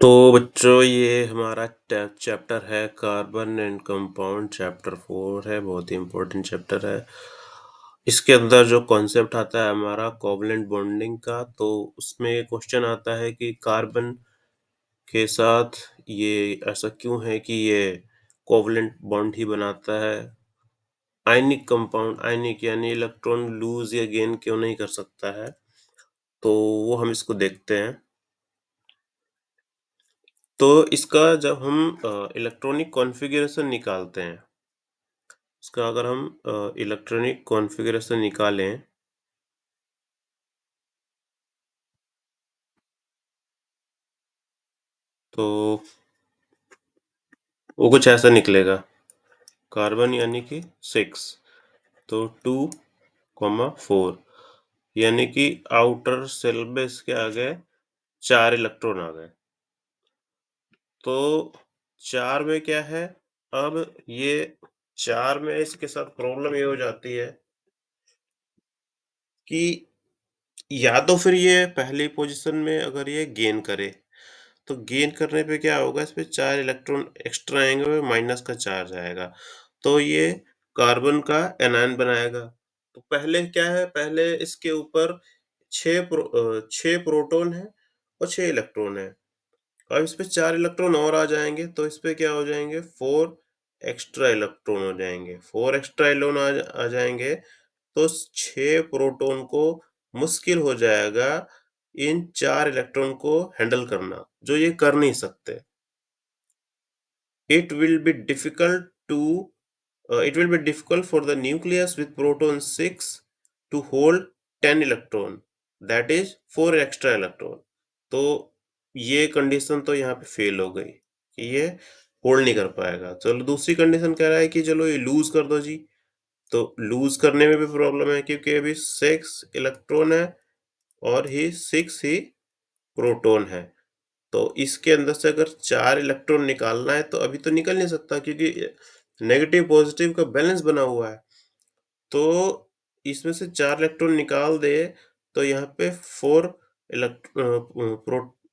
तो बच्चों ये हमारा चैप्टर है कार्बन एंड कंपाउंड। चैप्टर 4 है, बहुत ही इम्पोर्टेंट चैप्टर है। इसके अंदर जो कॉन्सेप्ट आता है हमारा कोवलेंट बॉन्डिंग का, तो उसमें क्वेश्चन आता है कि कार्बन के साथ ये ऐसा क्यों है कि ये कोवलेंट बॉन्ड ही बनाता है। आयनिक कंपाउंड, आयनिक यानी इलेक्ट्रॉन लूज या गेन क्यों नहीं कर सकता है, तो वो हम इसको देखते हैं। तो इसका जब हम इलेक्ट्रॉनिक कॉन्फ़िगरेशन निकालते हैं, इसका अगर हम इलेक्ट्रॉनिक कॉन्फ़िगरेशन निकालें, तो वो कुछ ऐसा निकलेगा। कार्बन यानी कि 6, तो 2, 4 यानी कि आउटर शेल में इसके आ गए 4 इलेक्ट्रॉन आ गए। तो 4 में क्या है, अब ये 4 में इसके साथ प्रॉब्लम ये हो जाती है कि या तो फिर ये पहली पोजीशन में अगर ये गेन करे, तो गेन करने पे क्या होगा, इस पे 4 इलेक्ट्रॉन एक्स्ट्रा आएंगे और माइनस का चार्ज आएगा, तो ये कार्बन का एनायन बनाएगा। तो पहले क्या है, पहले इसके ऊपर 6 प्रोटॉन है और 6 इलेक्ट्रॉन है। अब इस पे 4 इलेक्ट्रॉन और आ जाएंगे, तो इस पे क्या हो जाएंगे, 4 एक्स्ट्रा इलेक्ट्रॉन हो जाएंगे। 4 एक्स्ट्रा इलेक्ट्रॉन आ जाएंगे, तो 6 प्रोटॉन को मुश्किल हो जाएगा इन 4 इलेक्ट्रॉन को हैंडल करना, जो ये कर नहीं सकते। It will be difficult to it will be difficult for the nucleus with proton 6 to hold 10 electron, that is 4 extra electron। तो ये कंडीशन तो यहाँ पे फेल हो गई कि ये होल्ड नहीं कर पाएगा। चलो दूसरी कंडीशन कह रहा है कि चलो ये लूज कर दो जी, तो लूज करने में भी प्रॉब्लम है क्योंकि अभी 6 इलेक्ट्रॉन है और ही 6 ही प्रोटॉन है। तो इसके अंदर से अगर 4 इलेक्ट्रॉन निकालना है तो अभी तो निकल नहीं सकता क्योंकि नेगेटिव पॉजिटिव का बैलेंस बना हुआ है। तो इसमें से 4 इलेक्ट्रॉन निकाल दे, तो यहाँ पे 4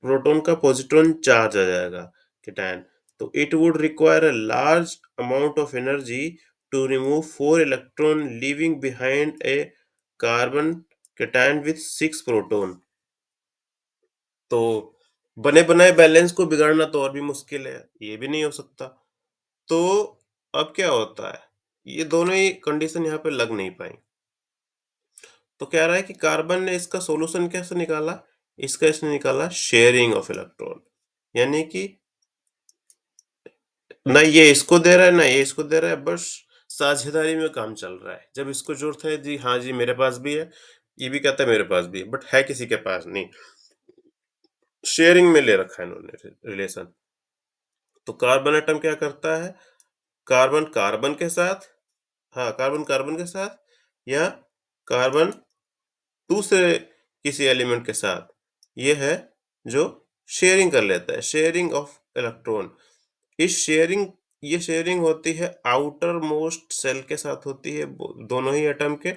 प्रोटॉन का पॉजिट्रॉन चार्ज आ जाएगा, केटायन। तो it would require a large amount of energy to remove 4 electron leaving behind a carbon cation with 6 proton. तो बने बनाए बैलेंस को बिगाड़ना तो और भी मुश्किल है, ये भी नहीं हो सकता। तो अब क्या होता है, ये दोनों ही कंडीशन यहाँ पे लग नहीं पाई। तो कह रहा है कि कार्बन ने इसका सॉल्यूशन कैसे निकाला, इसका इसने निकाला शेयरिंग ऑफ इलेक्ट्रॉन, यानी कि ना ये इसको दे रहा है ना ये इसको दे रहा है, बस साझेदारी में काम चल रहा है। जब इसको जरूरत है जी, हाँ जी मेरे पास भी है, ये भी कहता है मेरे पास भी है, बट है किसी के पास नहीं। शेयरिंग में ले रखा है इन्होंने रिलेशन। तो कार्बन एटम क्या करता है, कार्बन कार्बन के साथ, हाँ कार्बन कार्बन के साथ या कार्बन दूसरे किसी एलिमेंट के साथ, ये है जो शेयरिंग कर लेता है, शेयरिंग ऑफ इलेक्ट्रॉन। इस शेयरिंग ये शेयरिंग होती है आउटर मोस्ट सेल के साथ होती है, दोनों ही एटम के।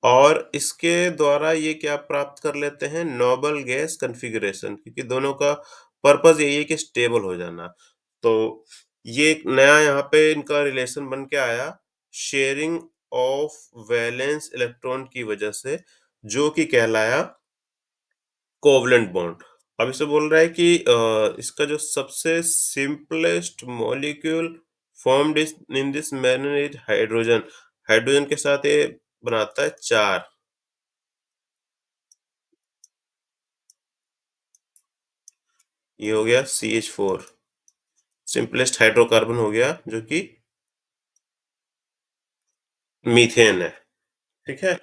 और इसके द्वारा ये क्या प्राप्त कर लेते हैं, नोबल गैस कॉन्फ़िगरेशन, क्योंकि दोनों का पर्पस यही है कि स्टेबल हो जाना। तो ये एक नया यहाँ पे इनका रिलेशन बन के आया, शेयरिंग ऑफ वैलेंस इलेक्ट्रॉन की वजह से, जो कि कहलाया कोवलेंट बॉन्ड। अब इसे बोल रहा है कि इसका जो सबसे simplest molecule formed in this manner is hydrogen. Hydrogen के साथ ये बनाता है 4, ये हो गया CH4, सिंपलेस्ट हाइड्रोकार्बन हो गया, जो कि मीथेन है। ठीक है,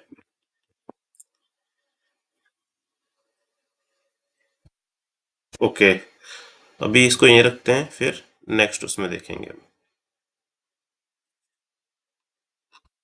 ओके। अभी इसको यहीं रखते हैं, फिर नेक्स्ट उसमें देखेंगे।